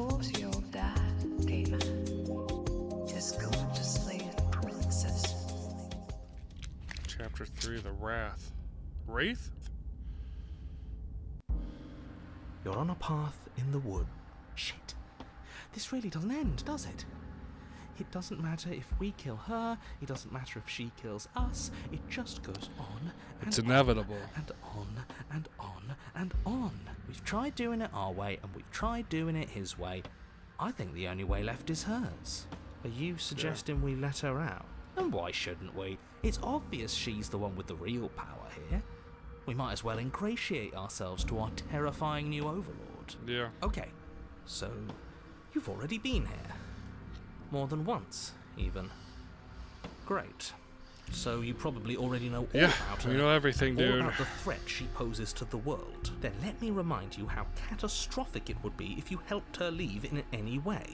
course you'll die, demon. Just going to slay the princess. Chapter 3, The Wrath. Wraith? You're on a path in the wood. Shit. This really doesn't end, does it? It doesn't matter if we kill her, it doesn't matter if she kills us, it just goes on and It's inevitable. and on and on and on. We've tried doing it our way and we've tried doing it his way. I think the only way left is hers. Are you suggesting we let her out? And why shouldn't we? It's obvious she's the one with the real power here. We might as well ingratiate ourselves to our terrifying new overlord. Yeah. Okay, so you've already been here. More than once, even. Great. So you probably already know all about her. We know everything, all dude. about the threat she poses to the world. Then let me remind you how catastrophic it would be if you helped her leave in any way.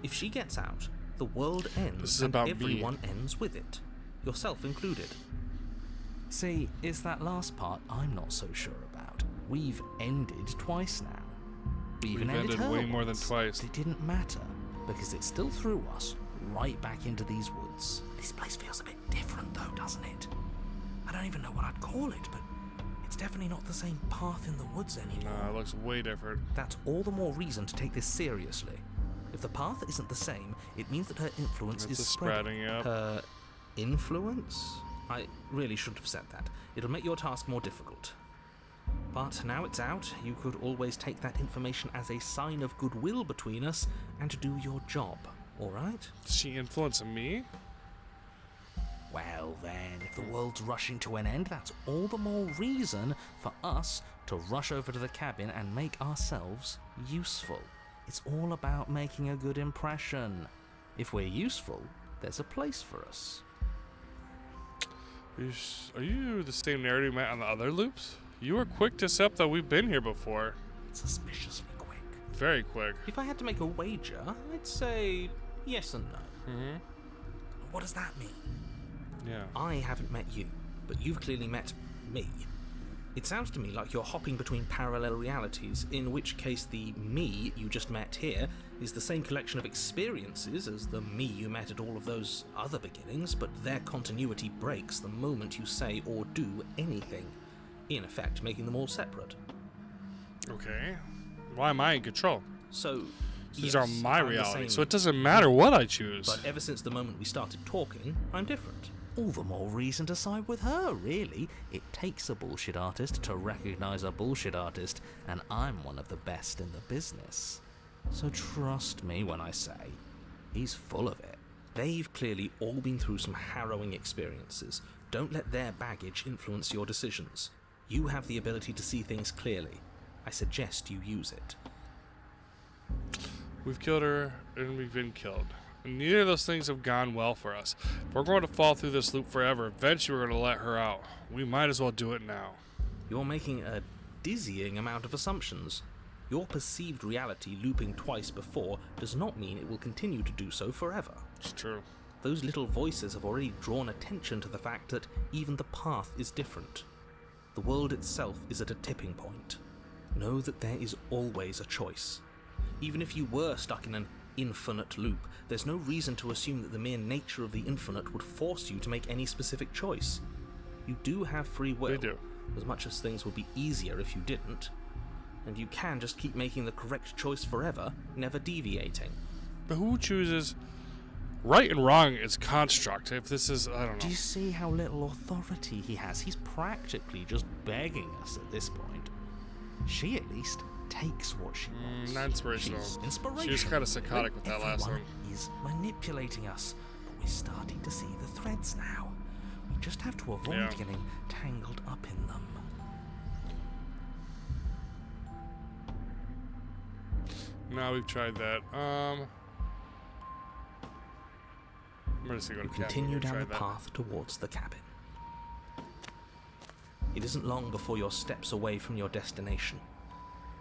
If she gets out, the world ends, This is and about everyone ends with it. Yourself included. See, it's that last part I'm not so sure about. We've ended twice now. We even We've ended her way more than once, twice. but it didn't matter, because it still threw us right back into these woods. This place feels a bit different though, doesn't it? I don't even know what I'd call it, but it's definitely not the same path in the woods anymore. Nah, it looks way different. That's all the more reason to take this seriously. If the path isn't the same, it means that her influence It's is spreading, yep. Her influence? I really shouldn't have said that. It'll make your task more difficult. But now it's out, you could always take that information as a sign of goodwill between us and do your job, alright? Is she influencing me? Well then, if the world's rushing to an end, that's all the more reason for us to rush over to the cabin and make ourselves useful. It's all about making a good impression. If we're useful, there's a place for us. Are you the same narrative you met on the other loops? You were quick to accept that we've been here before. Suspiciously quick. Very quick. If I had to make a wager, I'd say yes and no. Mm-hmm. What does that mean? Yeah. I haven't met you, but you've clearly met me. It sounds to me like you're hopping between parallel realities, in which case the me you just met here is the same collection of experiences as the me you met at all of those other beginnings, but their continuity breaks the moment you say or do anything, in effect making them all separate. Okay. Why am I in control? So, These yes, are my I'm the reality, same, so it doesn't matter what I choose. but ever since the moment we started talking, I'm different. All the more reason to side with her, really. It takes a bullshit artist to recognize a bullshit artist, and I'm one of the best in the business. So trust me when I say, he's full of it. They've clearly all been through some harrowing experiences. Don't let their baggage influence your decisions. You have the ability to see things clearly. I suggest you use it. We've killed her, and we've been killed. And neither of those things have gone well for us. If we're going to fall through this loop forever, eventually we're going to let her out. We might as well do it now. You're making a dizzying amount of assumptions. Your perceived reality looping twice before does not mean it will continue to do so forever. It's true. Those little voices have already drawn attention to the fact that even the path is different. The world itself is at a tipping point. Know that there is always a choice. Even if you were stuck in an infinite loop, there's no reason to assume that the mere nature of the infinite would force you to make any specific choice. You do have free will, We do. as much as things would be easier if you didn't. And you can just keep making the correct choice forever, never deviating. But who chooses right and wrong is construct? If this is, I don't Do know. you see how little authority he has? He's practically just begging us at this point. She at least takes what she wants. Not inspirational. She's inspirational. She was kind of psychotic with that last Everyone one. is manipulating us, but we're starting to see the threads now. We just have to avoid getting tangled up in them. No, we've tried that. I'm just gonna go to cabin. Continue We've down the tried that. path towards the cabin. It isn't long before you're steps away from your destination.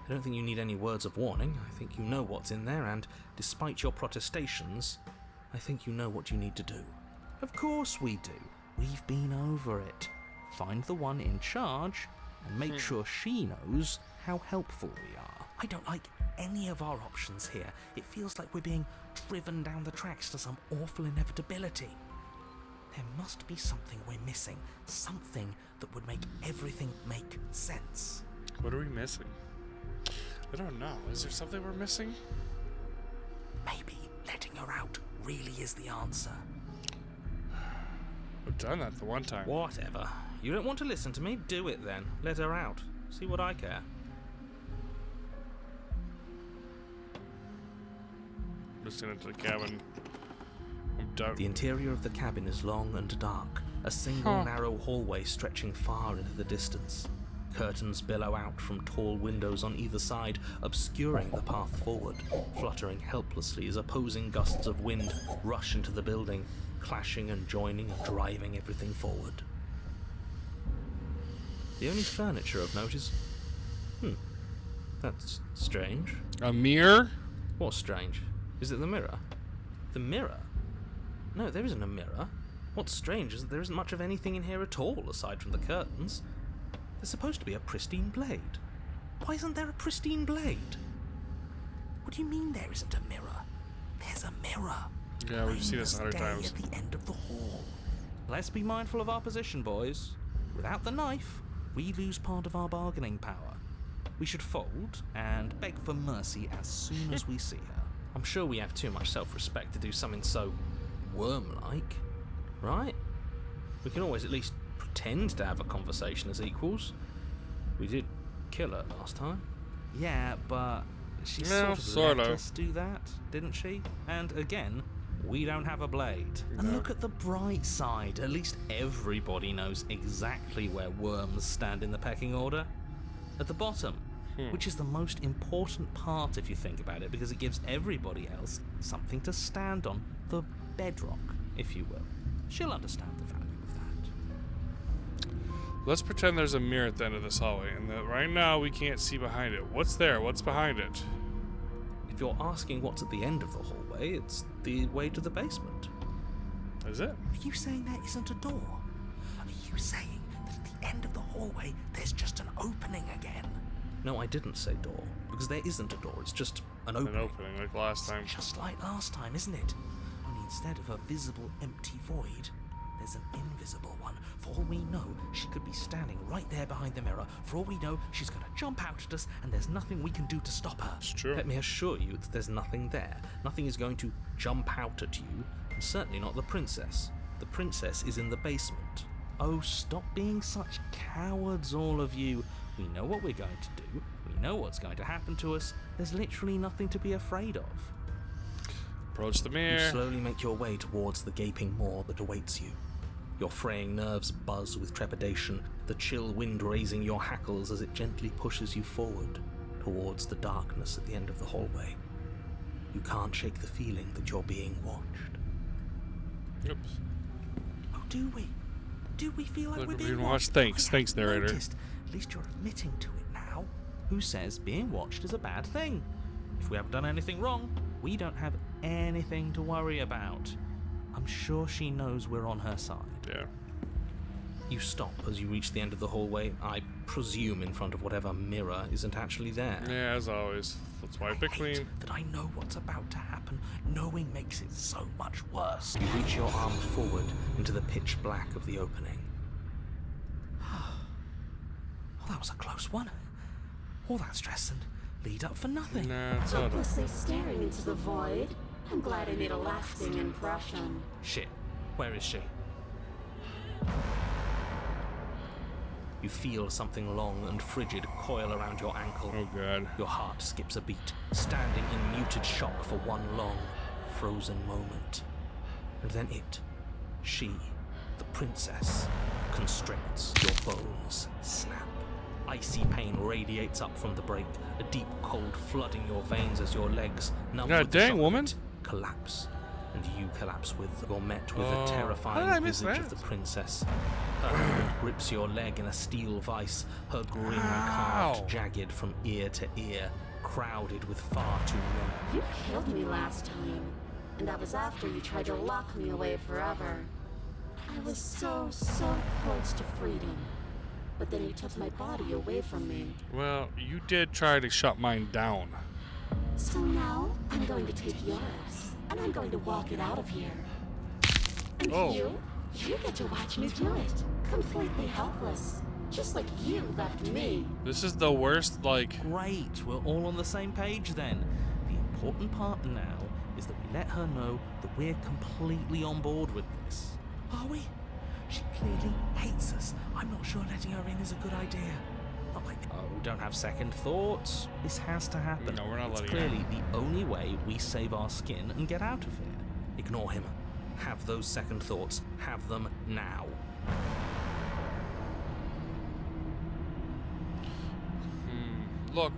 I don't think you need any words of warning. I think you know what's in there, and despite your protestations, I think you know what you need to do. Of course we do. We've been over it. Find the one in charge, and make sure she knows how helpful we are. I don't like any of our options here, it feels like we're being driven down the tracks to some awful inevitability. There must be something we're missing, something that would make everything make sense. What are we missing? I don't know. Is there something we're missing? Maybe letting her out really is the answer. I've done that the one time. Whatever. You don't want to listen to me? Do it then. Let her out. See what I care. Listening into the cabin. I'm done. The interior of the cabin is long and dark, a single narrow hallway stretching far into the distance. Curtains billow out from tall windows on either side, obscuring the path forward, fluttering helplessly as opposing gusts of wind rush into the building, clashing and joining and driving everything forward. The only furniture of note is... that's strange. A mirror? What's strange? Is it the mirror? The mirror? No, there isn't a mirror. What's strange is that there isn't much of anything in here at all, aside from the curtains. There's supposed to be a pristine blade. Why isn't there a pristine blade? What do you mean there isn't a mirror? There's a mirror. Yeah, we've seen this 100 times. At the end of the hall. Let's be mindful of our position, boys. Without the knife, we lose part of our bargaining power. We should fold and beg for mercy as soon as we see her. I'm sure we have too much self-respect to do something so worm-like, right? We can always at least pretend to have a conversation as equals. We did kill her last time. Yeah, but she sort of let us do that, didn't she? And again, we don't have a blade. No. And look at the bright side. At least everybody knows exactly where worms stand in the pecking order. At the bottom. Which is the most important part if you think about it, because it gives everybody else something to stand on. The bedrock, if you will. She'll understand the value of that. Let's pretend there's a mirror at the end of this hallway, and that right now we can't see behind it. What's there? What's behind it? If you're asking what's at the end of the hallway, it's the way to the basement. Is it? Are you saying there isn't a door? Are you saying that at the end of the hallway there's just an opening again? No, I didn't say door, because there isn't a door, it's just an opening. An opening, like last time. Just like last time, isn't it? Only instead of a visible empty void, there's an invisible one. For all we know, she could be standing right there behind the mirror. For all we know, she's going to jump out at us, and there's nothing we can do to stop her. It's true. Let me assure you that there's nothing there. Nothing is going to jump out at you, and certainly not the princess. The princess is in the basement. Oh, stop being such cowards, all of you. We know what we're going to do. We know what's going to happen to us. There's literally nothing to be afraid of. Approach the mirror. You slowly make your way towards the gaping maw that awaits you. Your fraying nerves buzz with trepidation, the chill wind raising your hackles as it gently pushes you forward towards the darkness at the end of the hallway. You can't shake the feeling that you're being watched. Oops. Oh, do we? Do we feel like Look, we're being being watched? watched? Thanks, narrator. Noticed. At least you're admitting to it now. Who says being watched is a bad thing? If we haven't done anything wrong, we don't have anything to worry about. I'm sure she knows we're on her side. Yeah. You stop as you reach the end of the hallway, I presume in front of whatever mirror isn't actually there. Yeah, as always. Let's wipe it clean. That I know what's about to happen. Knowing makes it so much worse. You reach your arm forward into the pitch black of the opening. Oh, that was a close one. All that stress and lead up for nothing. Nah, it's all right. Hopelessly staring into the void. I'm glad I made a lasting impression. Shit. Where is she? You feel something long and frigid coil around your ankle. Oh, God. Your heart skips a beat, standing in muted shock for one long, frozen moment. And then she, the princess, constricts. Your bones snap. Icy pain radiates up from the break, a deep cold flooding your veins as your legs, numb God with the dang, shock of woman. it, collapse. And you collapse with. You're met with Oh, a how did I terrifying miss visage that? of the princess. Her hand grips your leg in a steel vice, her grin carved jagged from ear to ear, crowded with far too many. You killed me last time, and that was after you tried to lock me away forever. I was so close to freedom. But then you took my body away from me. Well, you did try to shut mine down. So now, I'm going to take yours, and I'm going to walk it out of here. And Oh. you get to watch me do it. Completely helpless. Just like you left me. This is the worst, like... Great, we're all on the same page then. The important part now is that we let her know that we're completely on board with this. Are we? She clearly hates us. I'm not sure letting her in is a good idea. Not like, oh, don't have second thoughts. This has to happen. No, we're not it's letting her clearly the only way we save our skin and get out of here. Ignore him. Have those second thoughts. Have them now. Look,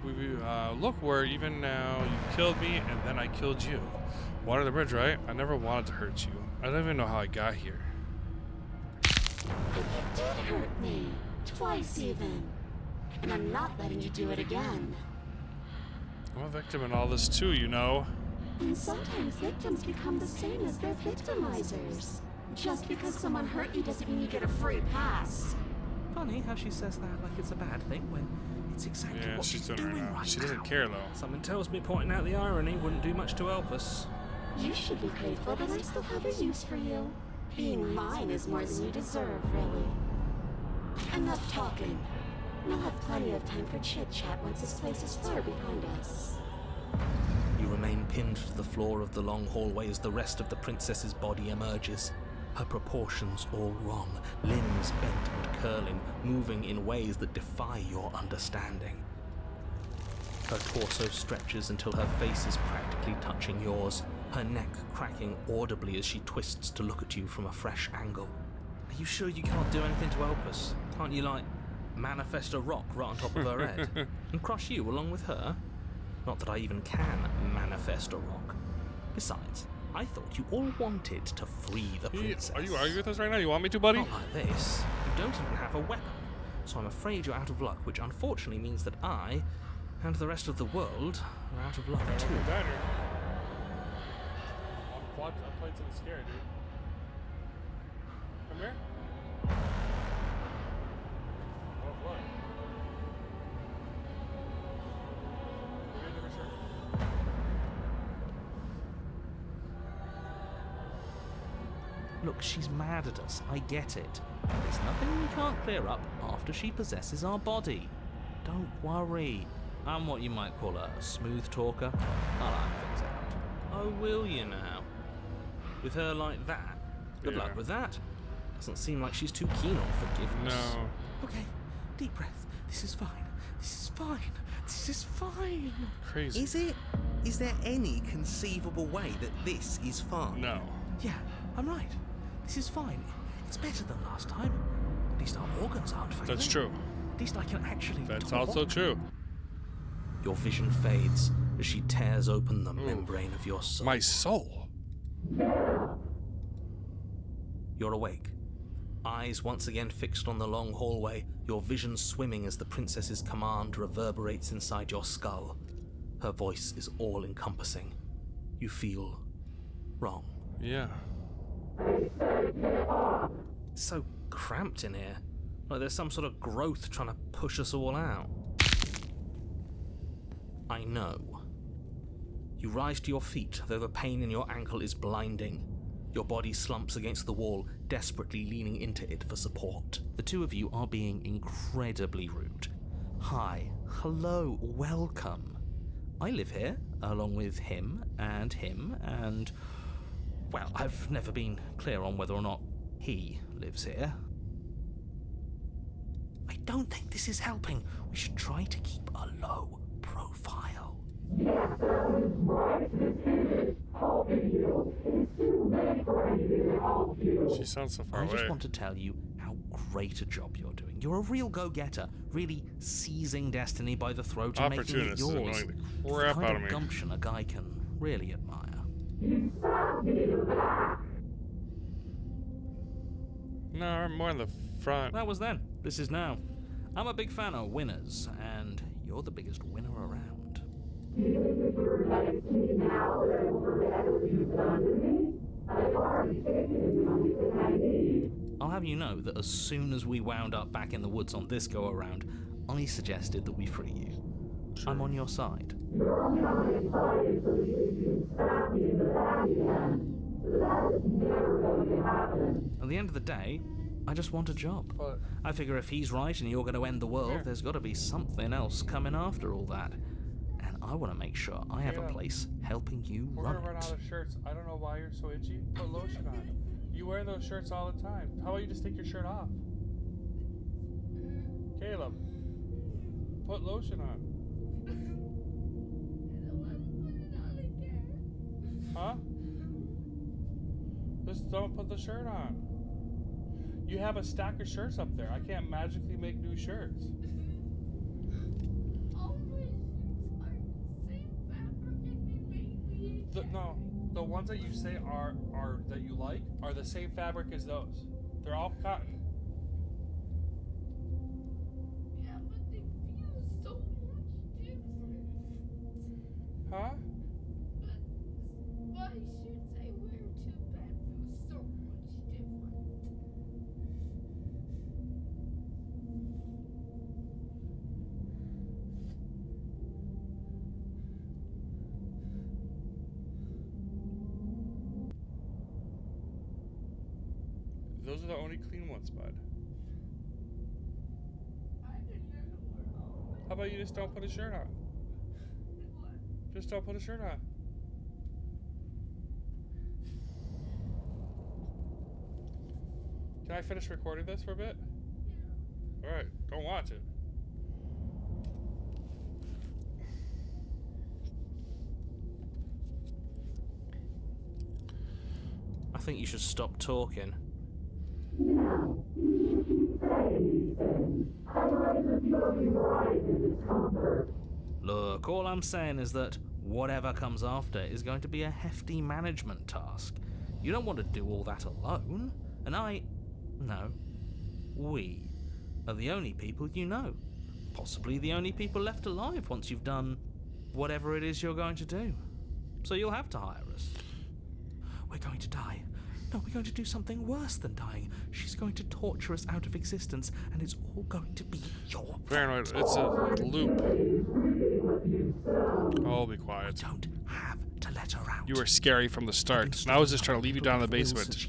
look where even now you killed me and then I killed you. Water the bridge, right? I never wanted to hurt you. I don't even know how I got here. But you did hurt me. Twice even. And I'm not letting you do it again. I'm a victim in all this too, you know. And sometimes victims become the same as their victimizers. Just because someone hurt you doesn't mean you get a free pass. Funny how she says that like it's a bad thing when it's exactly Yeah, what she's she's doing it right now. right She now. doesn't care though. Something tells me pointing out the irony wouldn't do much to help us. You should be grateful that I still have a use for you. Being mine is more than you deserve, really. Enough talking. We'll have plenty of time for chit-chat once this place is far behind us. You remain pinned to the floor of the long hallway as the rest of the princess's body emerges. Her proportions all wrong, limbs bent and curling, moving in ways that defy your understanding. Her torso stretches until her face is practically touching yours, her neck cracking audibly as she twists to look at you from a fresh angle. Are you sure you can't do anything to help us? Can't you, like, manifest a rock right on top of her head? And crush you along with her? Not that I even can manifest a rock. Besides, I thought you all wanted to free the princess. Are you arguing with us right now? You want me to, buddy? Not like this. You don't even have a weapon. So I'm afraid you're out of luck, which unfortunately means that I, and the rest of the world, are out of luck too. I'm playing something scary, dude. Come here. Oh, what? Look, she's mad at us. I get it. There's nothing we can't clear up after she possesses our body. Don't worry. I'm what you might call a smooth talker. I like things out. Oh, will you now? With her like that? Good luck with that. Doesn't seem like she's too keen on forgiveness. No. Okay, deep breath. This is fine. This is fine. This is fine. Crazy. Is it? Is there any conceivable way that this is fine? No. Yeah, I'm right. This is fine. It's better than last time. At least our organs aren't failing. That's true. At least I can actually That's talk. also true. Your vision fades as she tears open the membrane of your soul. My soul. You're awake. Eyes once again fixed on the long hallway, your vision swimming as the princess's command reverberates inside your skull. Her voice is all-encompassing. You feel wrong. Yeah. It's so cramped in here. Like there's some sort of growth trying to push us all out. I know. You rise to your feet, though the pain in your ankle is blinding. Your body slumps against the wall, desperately leaning into it for support. The two of you are being incredibly rude. Hi, hello, welcome. I live here, along with him, and... Well, I've never been clear on whether or not he lives here. I don't think this is helping. We should try to keep a low profile. She sounds so far I away. just want to tell you how great a job you're doing. You're a real go-getter, really seizing destiny by the throat and making it Opportunist is yours. annoying the It's crap the kind out of of me. gumption a guy can really admire. No, I'm more in the front. That was then. This is now. I'm a big fan of winners, and you're the biggest winner around. I'll have you know that as soon as we wound up back in the woods on this go-around, I suggested that we free you. I'm on your side. At the end of the day, I just want a job. But I figure if he's right and you're going to end the world, Here. there's got to be something else coming after all that. And I want to make sure I have a Yeah. place helping you we're run gonna run it. out of shirts. I don't know why you're so itchy. Put lotion on. You wear those shirts all the time. How about you just take your shirt off? Caleb, put lotion on. Huh? Just don't put the shirt on. You have a stack of shirts up there. I can't magically make new shirts. No, the ones that you say are that you like are the same fabric as those. They're all cotton. Yeah, but they feel so much different. Huh? But my shirts I wear too bad feel so much different. Those are the only clean ones, bud. I didn't know all. How about you just don't put a shirt on? Just don't put a shirt on. Can I finish recording this for a bit? Alright, don't watch it. I think you should stop talking. Look, all I'm saying is that whatever comes after is going to be a hefty management task. You don't want to do all that alone. And we are the only people you know. Possibly the only people left alive once you've done whatever it is you're going to do. So you'll have to hire us. We're going to die. No, we're going to do something worse than dying. She's going to torture us out of existence, and it's all going to be your fault. Paranoid, it's a loop. Oh, be We quiet. don't have to let her out. You were scary from the start, and I was just trying to leave you down in the basement.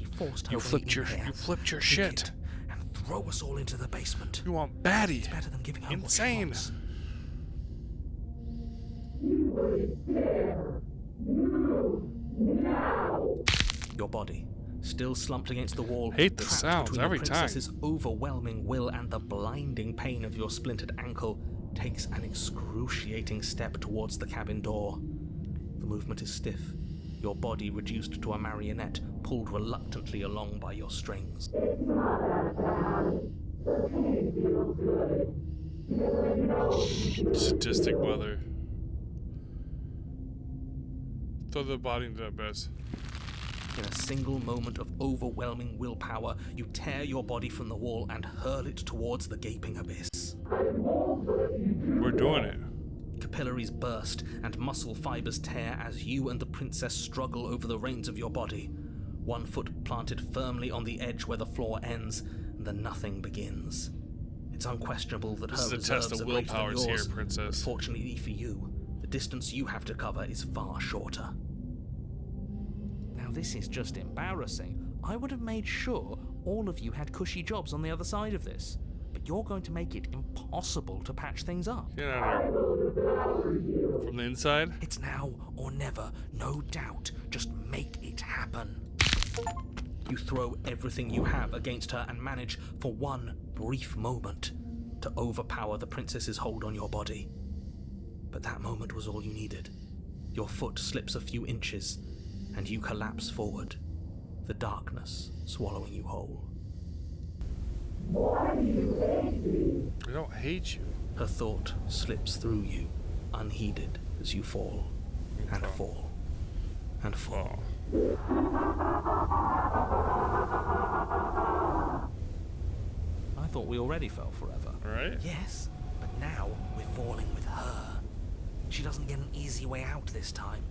You flipped your shit. And throw us all into the basement. You want baddie. It's better than giving her Insane. what she wants. Your body, still slumped against the wall, Hate the trapped sounds between every the time. princess's overwhelming will and the blinding pain of your splintered ankle, takes an excruciating step towards the cabin door. The movement is stiff, your body reduced to a marionette, pulled reluctantly along by your strings. Sadistic mother. Throw the body into the abyss. In a single moment of overwhelming willpower, you tear your body from the wall and hurl it towards the gaping abyss. We're doing it. Capillaries burst and muscle fibers tear as you and the princess struggle over the reins of your body. One foot planted firmly on the edge where the floor ends, and the nothing begins. It's unquestionable that This her is a reserves test of are greater than willpowers yours, here, princess. but fortunately for you, the distance you have to cover is far shorter. Now this is just embarrassing. I would have made sure all of you had cushy jobs on the other side of this. But you're going to make it impossible to patch things up. Get out of here. From the inside? It's now or never, no doubt. Just make it happen. You throw everything you have against her and manage, for one brief moment, to overpower the princess's hold on your body. But that moment was all you needed. Your foot slips a few inches, and you collapse forward, the darkness swallowing you whole. I don't hate you. Her thought slips through you, unheeded, as you fall, and fall, and fall. I thought we already fell forever. Right? Yes, but now we're falling with her. She doesn't get an easy way out this time,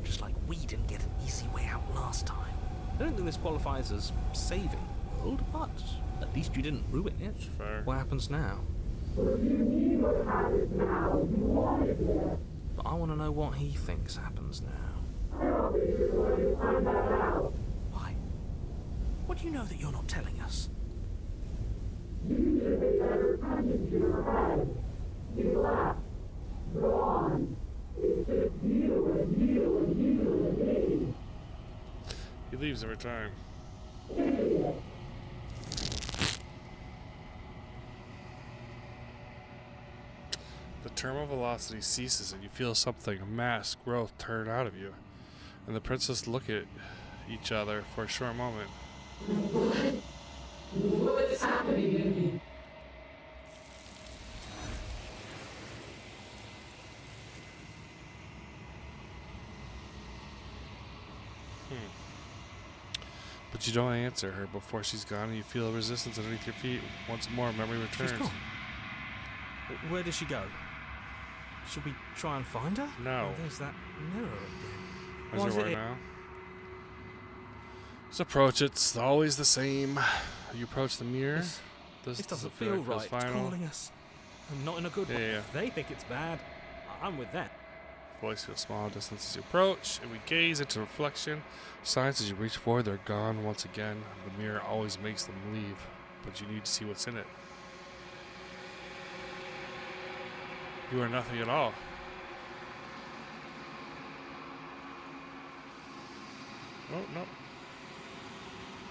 just like we didn't get an easy way out last time. I don't think this qualifies as saving the world, but at least you didn't ruin it. Fair. What happens now? but I want to know what he thinks happens now. Why? What do you know that you're not telling us? He leaves every time. The terminal velocity ceases and you feel something, a mass growth, turn out of you. And the princess look at each other for a short moment. What's happening to me? But you don't answer her before she's gone, and you feel resistance underneath your feet. Once more, memory returns. She's gone. Where did she go? Should we try and find her? No. Oh, there's that mirror again. Is Why it is right it- now? Just approach it. It's always the same. You approach the mirror. This doesn't feel feel like feels right. It's final. calling us. And not in a good Yeah, way. yeah. If they think it's bad, I'm with them. Voice feels small distance as you approach, and we gaze into reflection. Signs as you reach forward, they're gone once again. The mirror always makes them leave, but you need to see what's in it. You are nothing at all. Oh, no.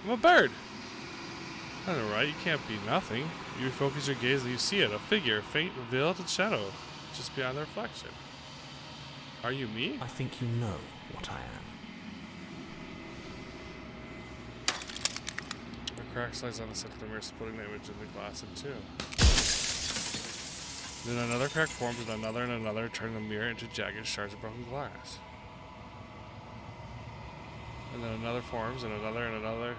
I'm a bird. That's alright, you can't be nothing. You focus your gaze and you see it, a figure, faint, veiled in shadow, just beyond the reflection. Are you me? I think you know what I am. A crack slides on the center of the mirror, splitting the image in the glass in two. Then another crack forms, and another, turning the mirror into jagged shards of broken glass. And then another forms, and another.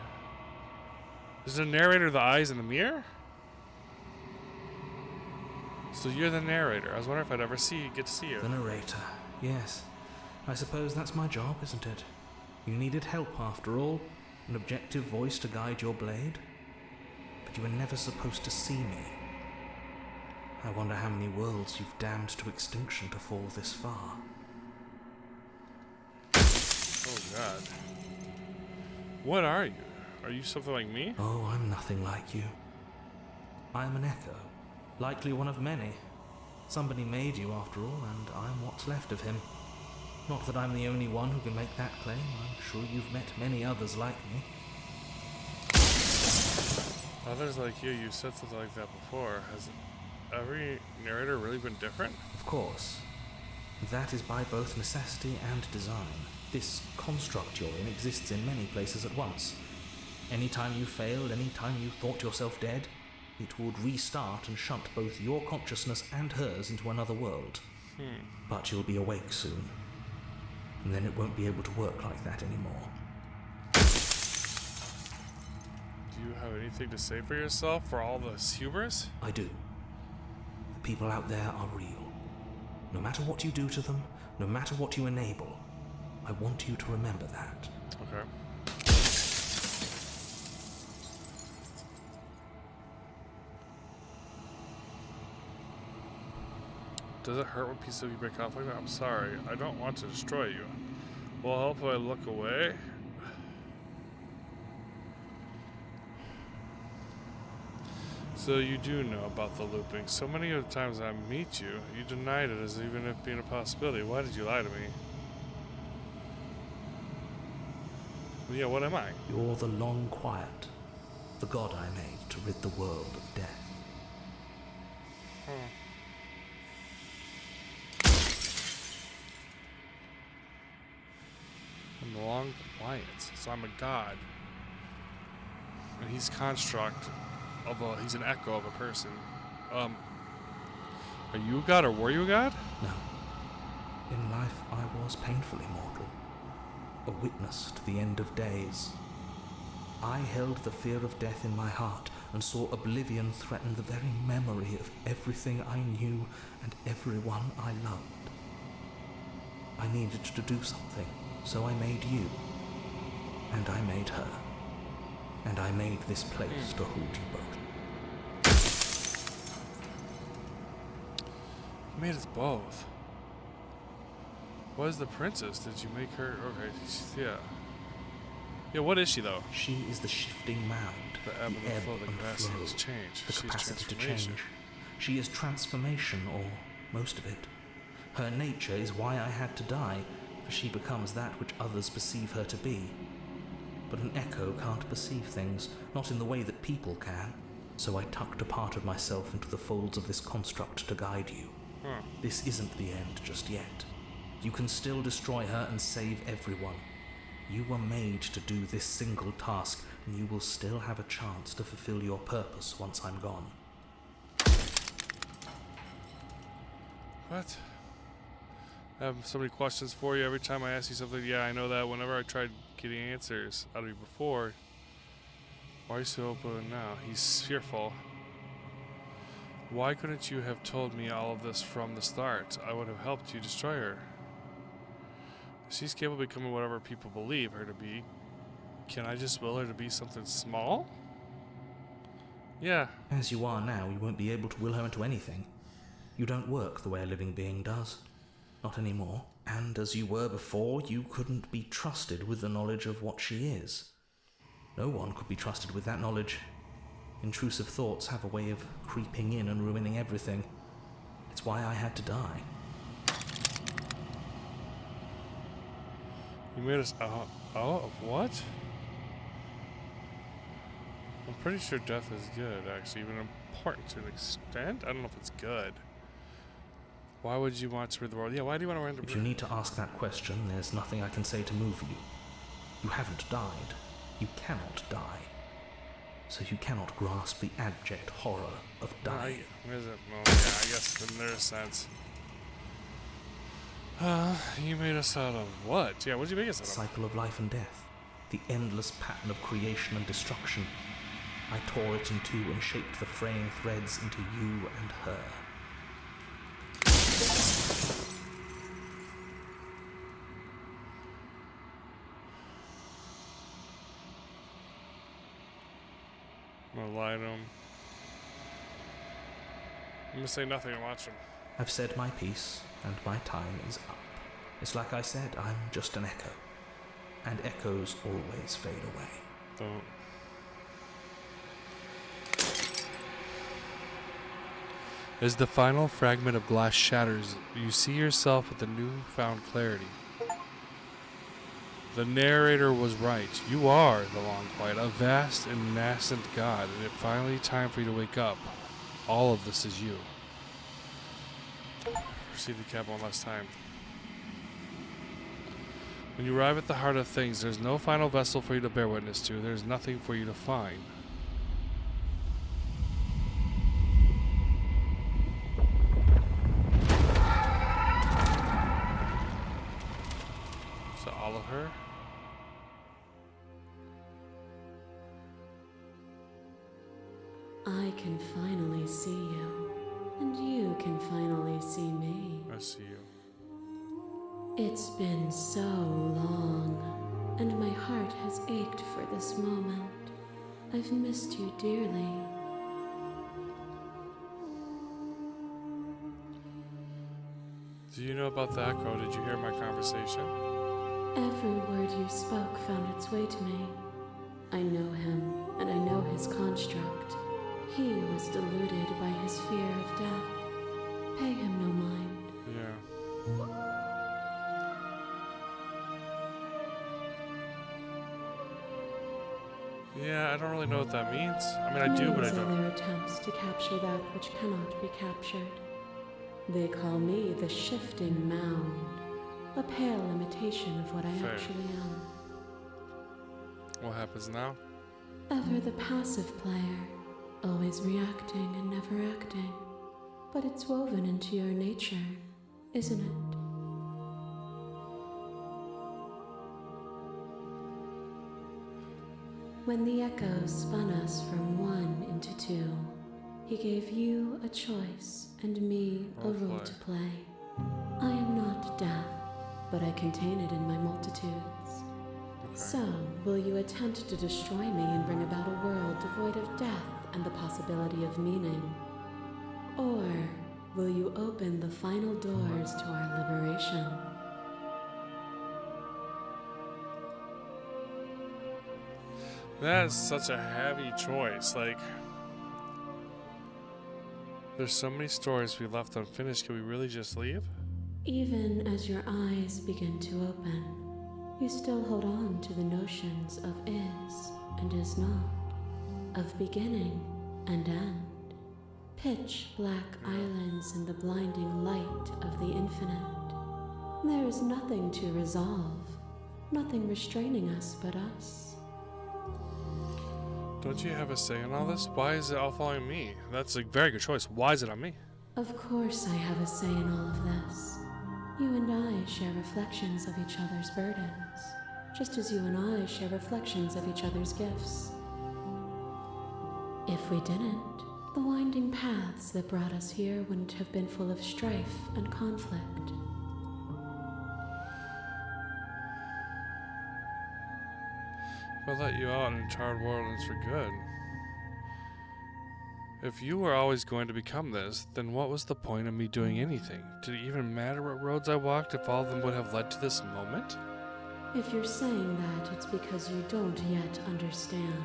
Is the narrator the eyes in the mirror? So you're the narrator. I was wondering if I'd ever get to see you. The narrator. Yes. I suppose that's my job, isn't it? You needed help after all. An objective voice to guide your blade. But you were never supposed to see me. I wonder how many worlds you've damned to extinction to fall this far. Oh God. What are you? Are you something like me? Oh, I'm nothing like you. I'm an echo. Likely one of many. Somebody made you after all, and I'm what's left of him. Not that I'm the only one who can make that claim. I'm sure you've met many others like me. Others like you said something like that before. Has every narrator really been different? Of course. That is by both necessity and design. This construct you're in exists in many places at once. Anytime you failed, anytime you thought yourself dead, it would restart and shunt both your consciousness and hers into another world. But you'll be awake soon. And then it won't be able to work like that anymore. Do you have anything to say for yourself for all this hubris? I do. The people out there are real. No matter what you do to them, no matter what you enable, I want you to remember that. Okay. Does it hurt when pieces of you break off like that? I'm sorry. I don't want to destroy you. Will it help if I look away? So you do know about the looping. So many of the times I meet you, you denied it as even if being a possibility. Why did you lie to me? Yeah, what am I? You're the long quiet, the god I made to rid the world of death. I'm the long quiet, so I'm a god. And he's construct of he's an echo of a person. Are you a god or were you a god? No. In life, I was painfully mortal. A witness to the end of days. I held the fear of death in my heart and saw oblivion threaten the very memory of everything I knew and everyone I loved. I needed to do something, so I made you. And I made her. And I made this place to hold you both. You made us both. What is the princess? Did you make her? Okay, yeah. Yeah, what is she though? She is the shifting mound, The ebb and the flow, the capacity flow, to change. the She's capacity to transformation. change. She is transformation, or most of it. Her nature is why I had to die, for she becomes that which others perceive her to be. But an echo can't perceive things, not in the way that people can, so I tucked a part of myself into the folds of this construct to guide you. Huh. This isn't the end just yet. You can still destroy her and save everyone. You were made to do this single task, and you will still have a chance to fulfill your purpose once I'm gone. What? I have so many questions for you. Every time I ask you something, yeah, I know that. Whenever I tried getting answers out of you before, why are you so open now? He's fearful. Why couldn't you have told me all of this from the start? I would have helped you destroy her. She's capable of becoming whatever people believe her to be. Can I just will her to be something small? Yeah. As you are now, you won't be able to will her into anything. You don't work the way a living being does. Not anymore. And as you were before, you couldn't be trusted with the knowledge of what she is. No one could be trusted with that knowledge. Intrusive thoughts have a way of creeping in and ruining everything. It's why I had to die. You made us out of what? I'm pretty sure death is good, actually, even important to an extent. I don't know if it's good. Why would you want to rid the world? Yeah, why do you want to rid the world? If you need to ask that question, there's nothing I can say to move you. You haven't died. You cannot die. So you cannot grasp the abject horror of dying. Is it? Well, yeah, I guess in their sense. You made us out of what? Yeah, what did you make us out The of? cycle of life and death. The endless pattern of creation and destruction. I tore it in two and shaped the fraying threads into you and her. I'm gonna lie to him. I'm gonna say nothing and watch him. I've said my piece, and my time is up. It's like I said, I'm just an echo. And echoes always fade away. Don't. As the final fragment of glass shatters, you see yourself with a newfound clarity. The narrator was right. You are the Long Quiet, a vast and nascent god, and it's finally time for you to wake up. All of this is you. Proceed to cap one last time. When you arrive at the heart of things, there's no final vessel for you to bear witness to. There's nothing for you to find. So all of her? I can finally see you, and you can finally see me. I see you. It's been so long, and my heart has ached for this moment. I've missed you dearly. Do you know about the echo? Did you hear my conversation? Every word you spoke found its way to me. I know him, and I know his construct. He was deluded by his fear of death. Pay him no mind. Yeah. Yeah, I don't really know what that means. I mean, I do, but I Names are don't. their attempts to capture that which cannot be captured. They call me the shifting mound, a pale imitation of what I Fair. actually am. What happens now? Ever the passive player, always reacting and never acting. But it's woven into your nature, isn't it? When the echo spun us from one into two, he gave you a choice and me a role to play. I am not death, but I contain it in my multitudes. So, will you attempt to destroy me and bring about a world devoid of death and the possibility of meaning? Or will you open the final doors to our liberation? That is such a heavy choice. Like, there's so many stories we left unfinished. Can we really just leave? Even as your eyes begin to open, you still hold on to the notions of is and is not, of beginning and end. Pitch black islands in the blinding light of the infinite. There is nothing to resolve, nothing restraining us but us. Don't you have a say in all this? Why is it all following me? That's a very good choice. Why is it on me? Of course I have a say in all of this. You and I share reflections of each other's burdens, just as you and I share reflections of each other's gifts. If we didn't, the winding paths that brought us here wouldn't have been full of strife and conflict. If I let you out in charred worlds for good. If you were always going to become this, then what was the point of me doing anything? Did it even matter what roads I walked if all of them would have led to this moment? If you're saying that, it's because you don't yet understand.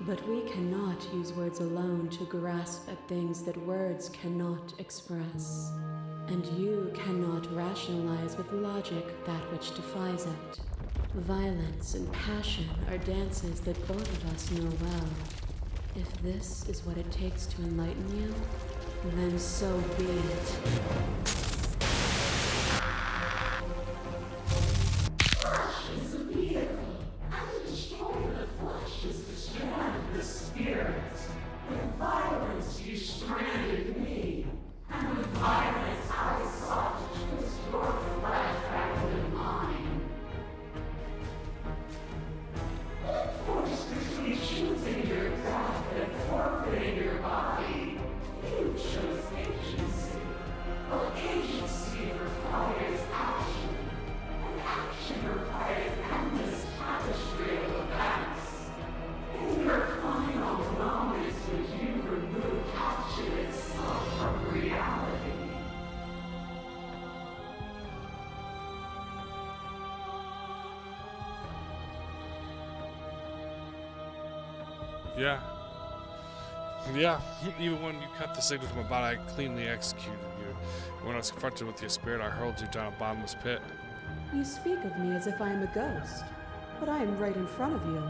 But we cannot use words alone to grasp at things that words cannot express. And you cannot rationalize with logic that which defies it. Violence and passion are dances that both of us know well. If this is what it takes to enlighten you, then so be it. Yeah, even when you cut the signal to my body, I cleanly executed you. When I was confronted with your spirit, I hurled you down a bottomless pit. You speak of me as if I am a ghost, but I am right in front of you.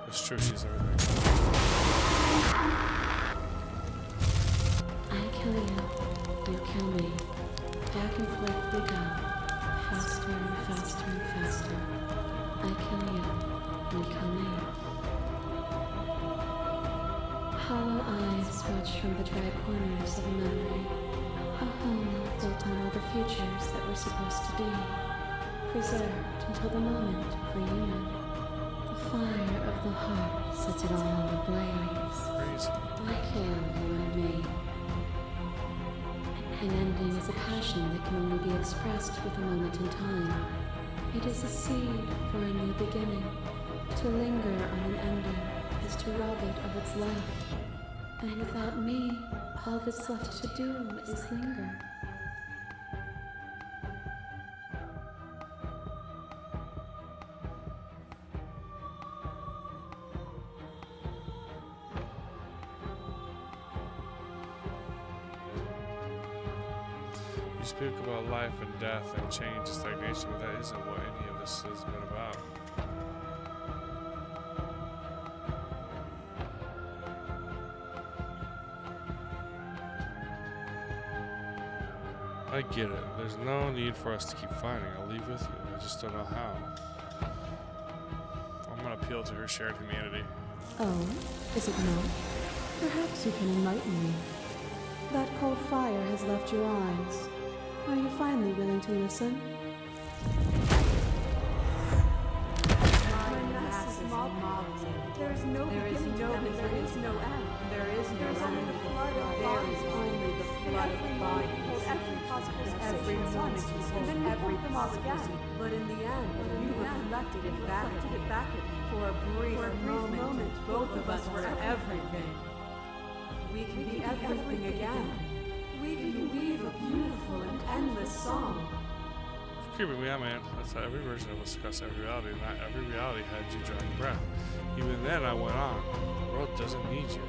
It's true, she's everything. I kill you, you kill me. Back and forth we go, faster and faster and faster. I kill you, you kill me. Hollow eyes watch from the dry corners of a memory. A home built on all the futures that were supposed to be. Preserved until the moment for union. The fire of the heart sets it all ablaze. Crazy. I kill you and me. An ending is a passion that can only be expressed with a moment in time. It is a seed for a new beginning. To linger on an ending is to rob it of its life. And without me, all that's left to do is linger. You speak about life and death and change and stagnation, but that isn't what any of this has been about. I get it. There's no need for us to keep fighting. I'll leave with you. I just don't know how. I'm gonna appeal to her shared humanity. Oh, is it not? Perhaps you can enlighten me. That cold fire has left your eyes. Are you finally willing to listen? There is no beginning, there is no end. There is only the flood of bodies, only the flood of bodies. Every possible every moment, and then every them all again. But in the end, you reflected it back at me. For a brief moment, both of us were everything. We can be everything again. We can weave a beautiful and endless song. creeping me out, man. That's how every version of us discussed every reality. Not every reality had you drawing breath. Even then, I went on. The world doesn't need you.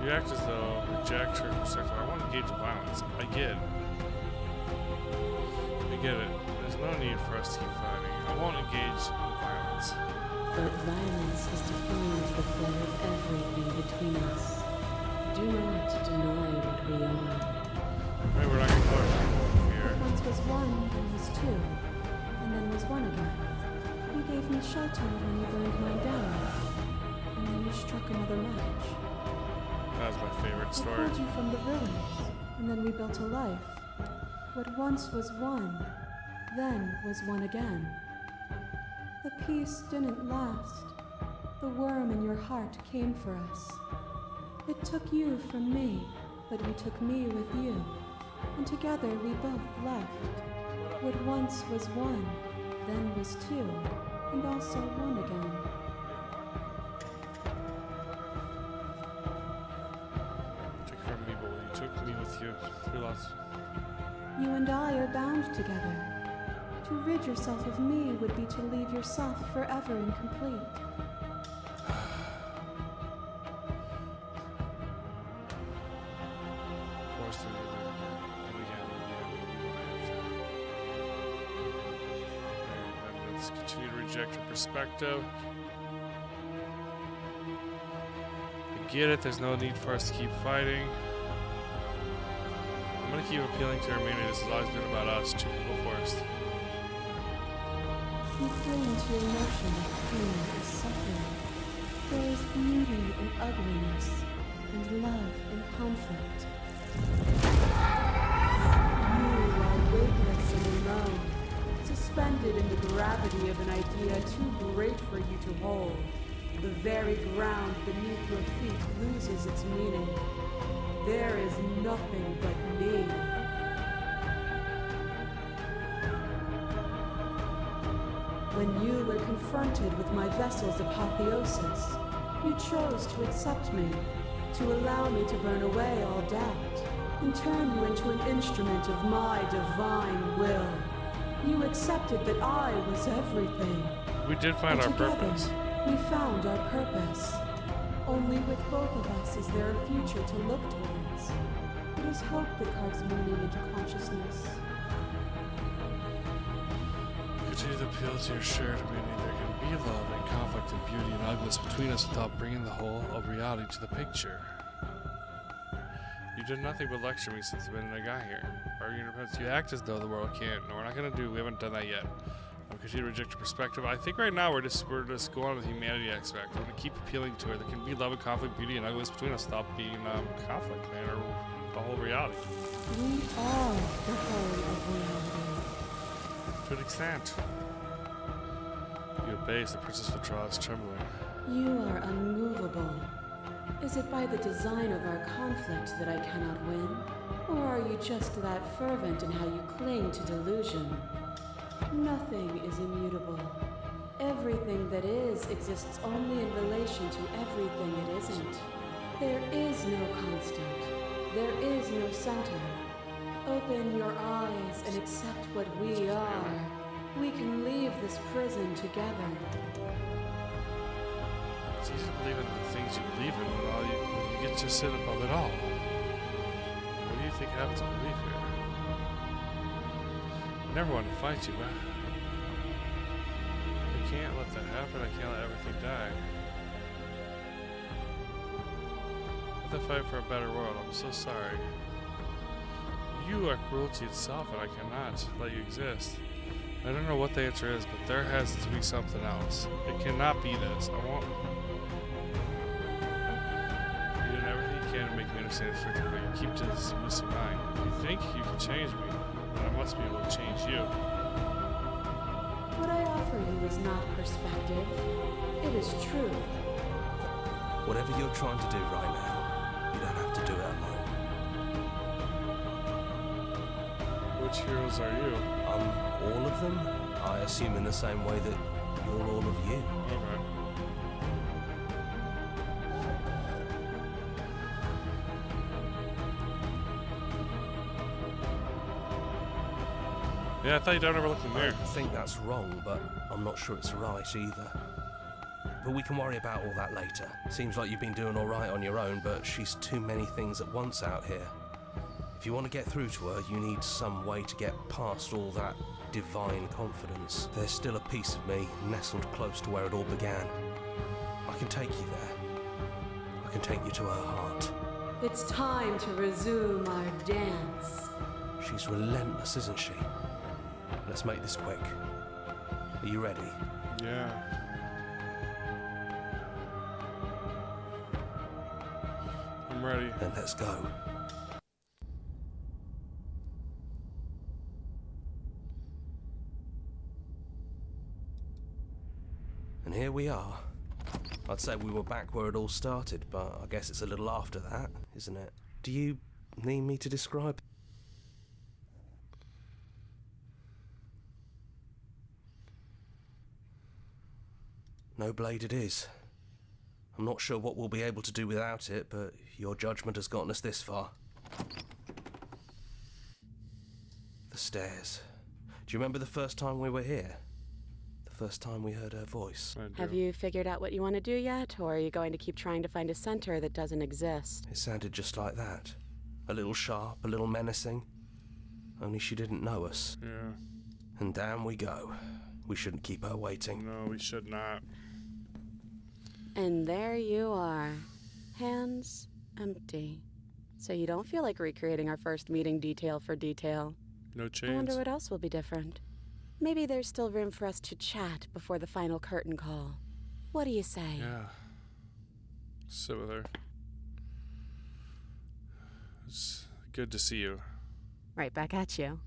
You act as though reject her perspective. I won't engage in violence. I get it. There's no need for us to keep fighting. I won't engage in violence. But violence has defined the flow of everything between us. Do not deny what we are. Maybe we're not going to color people in fear. Once was one, then was two, and then was one again. You gave me shelter when you burned mine down, and then you struck another match. That was my favorite story. I pulled you from the ruins, and then we built a life. What once was one, then was one again. The peace didn't last. The worm in your heart came for us. It took you from me, but you took me with you, and together we both left. What once was one, then was two, and also one again. You took from me, but you took me with you. Three lots. You and I are bound together. To rid yourself of me would be to leave yourself forever incomplete. Forced to live again. Let's continue to reject her perspective. I get it, there's no need for us to keep fighting. I'm gonna keep appealing to her meaning. This has always been about us. Two people first. You feel into your notion of pain and suffering. There is beauty in ugliness, and love in conflict. You are weightless and alone, suspended in the gravity of an idea too great for you to hold. The very ground beneath your feet loses its meaning. There is nothing but me. When you were confronted with my vessel's apotheosis, you chose to accept me, to allow me to burn away all doubt, and turn you into an instrument of my divine will. You accepted that I was everything. We did find our purpose. We found our purpose. Only with both of us is there a future to look towards. It is hope that carves meaning into consciousness. Continue to appeal to your shared meaning. There can be love and conflict and beauty and ugliness between us without bringing the whole of reality to the picture. You did nothing but lecture me since the minute I got here. Arguing about you act as though the world can't. No, we're not gonna do. We haven't done that yet. I'm continue to reject your perspective. I think right now we're just going on with the humanity aspect. We're gonna keep appealing to it. There can be love and conflict, beauty and ugliness between us without being conflict, man, or the whole reality. We are the whole of reality. To an extent. You obey, the princess withdraws, trembling. You are unmovable. Is it by the design of our conflict that I cannot win? Or are you just that fervent in how you cling to delusion? Nothing is immutable. Everything that is exists only in relation to everything it isn't. There is no constant. There is no center. Open your eyes and accept what we are. We can leave this prison together. It's easy to believe in the things you believe in when you get to sit above it all. What do you think happens when we leave here? I never wanted to fight you, but I can't let that happen. I can't let everything die. I have to fight for a better world. I'm so sorry. You are cruelty itself, and I cannot let you exist. I don't know what the answer is, but there has to be something else. It cannot be this. I won't. You did everything you can to make me understand this victory, but you keep dismissing mine. If you think you can change me, then I must be able to change you. What I offer you is not perspective. It is truth. Whatever you're trying to do right now, you don't have to do it alone. Which heroes are you? All of them? I assume in the same way that you're all of you. Okay. Yeah, I thought you don't ever look in the I mirror. think that's wrong, but I'm not sure it's right either. But we can worry about all that later. Seems like you've been doing all right on your own, but she's too many things at once out here. If you want to get through to her, you need some way to get past all that divine confidence. There's still a piece of me nestled close to where it all began. I can take you there. I can take you to her heart. It's time to resume our dance. She's relentless, isn't she? Let's make this quick. Are you ready? Yeah. I'm ready. Then let's go. And here we are. I'd say we were back where it all started, but I guess it's a little after that, isn't it? Do you need me to describe? No blade it is. I'm not sure what we'll be able to do without it, but your judgment has gotten us this far. The stairs. Do you remember the first time we were here? The first time we heard her voice? I do. Have you figured out what you want to do yet, or are you going to keep trying to find a center that doesn't exist? It sounded just like that. A little sharp, a little menacing. Only she didn't know us. Yeah. And down we go. We shouldn't keep her waiting. No, we should not. And there you are. Hands empty. So you don't feel like recreating our first meeting detail for detail. No chains. I wonder what else will be different. Maybe there's still room for us to chat before the final curtain call. What do you say? Yeah. Sit with her. It's good to see you. Right back at you.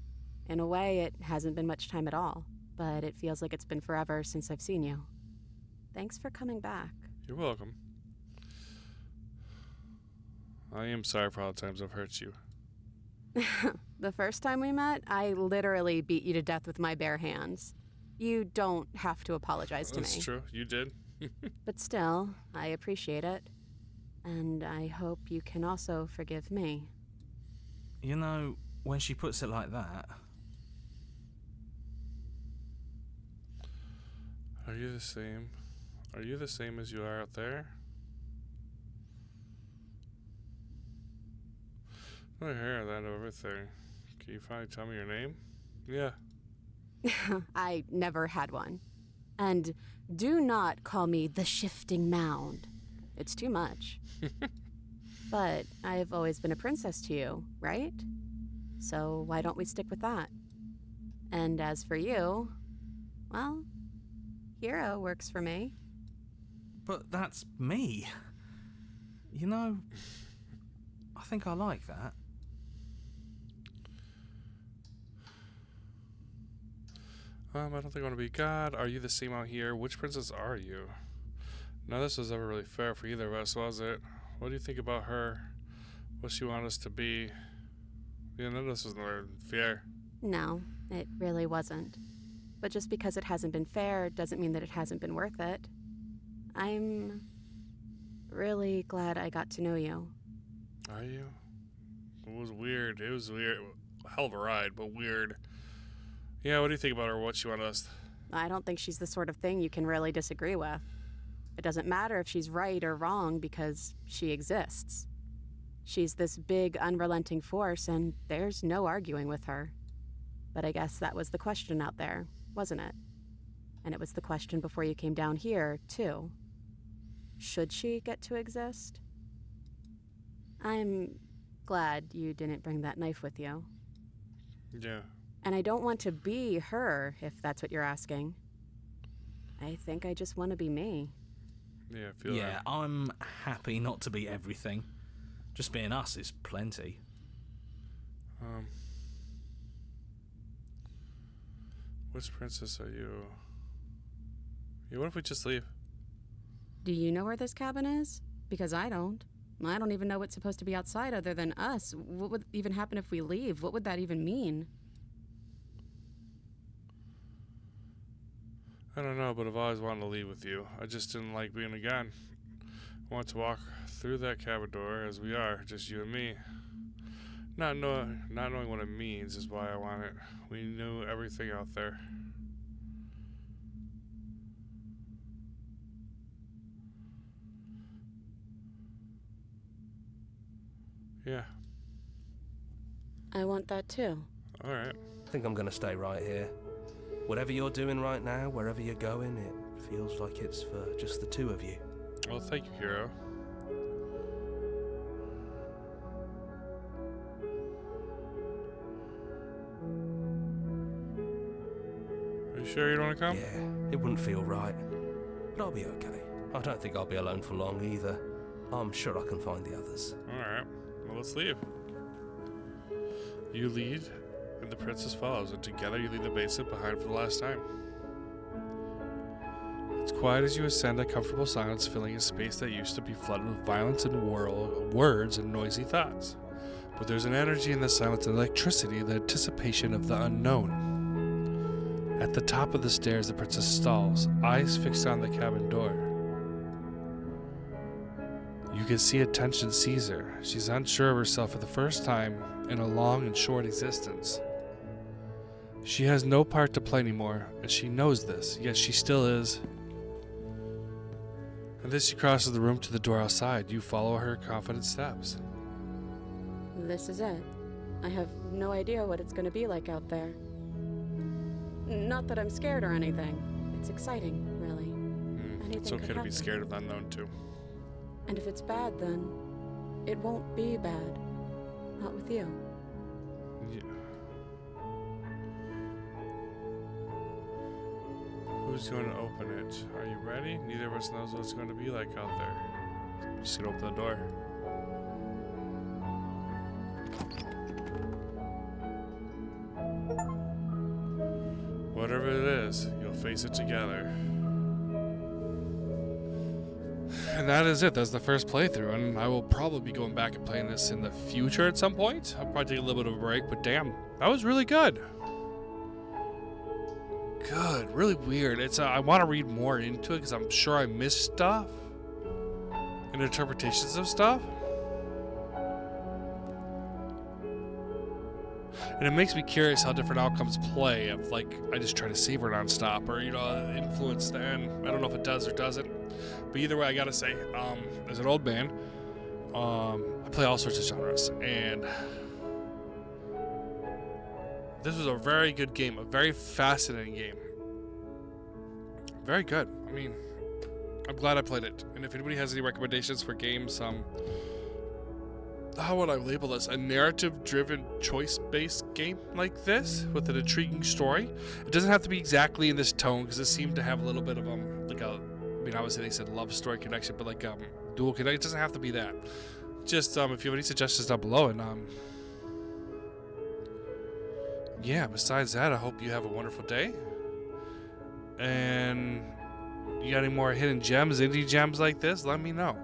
In a way, it hasn't been much time at all, but it feels like it's been forever since I've seen you. Thanks for coming back. You're welcome. I am sorry for all the times I've hurt you. The first time we met, I literally beat you to death with my bare hands. You don't have to apologize to me. That's true. You did. But still, I appreciate it. And I hope you can also forgive me. You know, when she puts it like that... Are you the same? Are you the same as you are out there? I hear that everything. Can you finally tell me your name? Yeah. I never had one. And do not call me the Shifting Mound. It's too much. But I've always been a princess to you, right? So why don't we stick with that? And as for you, well, hero works for me. But that's me. You know, I think I like that. I don't think I want to be God. Are you the same out here? Which princess are you? None of this was ever really fair for either of us, was it? What do you think about her? What she wanted us to be? Yeah, none of this was fair. No, it really wasn't. But just because it hasn't been fair doesn't mean that it hasn't been worth it. I'm really glad I got to know you. Are you? It was weird. It was weird. Hell of a ride, but weird. Yeah, what do you think about her? What she wanted us? I don't think she's the sort of thing you can really disagree with. It doesn't matter if she's right or wrong because she exists. She's this big, unrelenting force, and there's no arguing with her. But I guess that was the question out there, wasn't it? And it was the question before you came down here, too. Should she get to exist? I'm glad you didn't bring that knife with you. Yeah. And I don't want to be her, if that's what you're asking. I think I just want to be me. Yeah, I feel Yeah, that. I'm happy not to be everything. Just being us is plenty. Which princess are you? Yeah, what if we just leave? Do you know where this cabin is? Because I don't. I don't even know what's supposed to be outside other than us. What would even happen if we leave? What would that even mean? I don't know, but I've always wanted to leave with you. I just didn't like being again. I want to walk through that cabin door as we are, just you and me. Not knowing what it means is why I want it. We knew everything out there. Yeah. I want that too. Alright. I think I'm gonna stay right here. Whatever you're doing right now, wherever you're going, it feels like it's for just the two of you. Well, thank you, Hero. Are you sure you don't want to come? Yeah, it wouldn't feel right. But I'll be okay. I don't think I'll be alone for long either. I'm sure I can find the others. Alright. Well, let's leave. You lead, and the princess follows, and together you leave the basement behind for the last time. It's quiet as you ascend, a comfortable silence filling a space that used to be flooded with violence and words and noisy thoughts. But there's an energy in the silence, an electricity, the anticipation of the unknown. At the top of the stairs, the princess stalls, eyes fixed on the cabin door. You can see a tension seize her. She's unsure of herself for the first time in a long and short existence. She has no part to play anymore, and she knows this, yet she still is. And as she crosses the room to the door outside, you follow her confident steps. This is it. I have no idea what it's gonna be like out there. Not that I'm scared or anything. It's exciting, really. It's okay to be scared of the unknown, too. And if it's bad, then it won't be bad. Not with you. Yeah. Who's going to open it? Are you ready? Neither of us knows what it's going to be like out there. I'm just going to open the door. Whatever it is, you'll face it together. And that is it. That's the first playthrough, and I will probably be going back and playing this in the future at some point. I'll probably take a little bit of a break, but damn, that was really good. Good, really weird. It's I want to read more into it because I'm sure I missed stuff and interpretations of stuff. And it makes me curious how different outcomes play if, like, I just try to save her nonstop or, you know, influence the end. I don't know if it does or doesn't. But either way, I gotta say, as an old man, I play all sorts of genres. And this was a very good game, a very fascinating game. Very good. I mean, I'm glad I played it. And if anybody has any recommendations for games, how would I label this? A narrative-driven, choice-based game like this with an intriguing story. It doesn't have to be exactly in this tone because it seemed to have a little bit of like a, I mean, obviously they said love story connection, but like dual connection. It doesn't have to be that. Just if you have any suggestions down below, and yeah. Besides that, I hope you have a wonderful day. And you got any more hidden gems, indie gems like this? Let me know.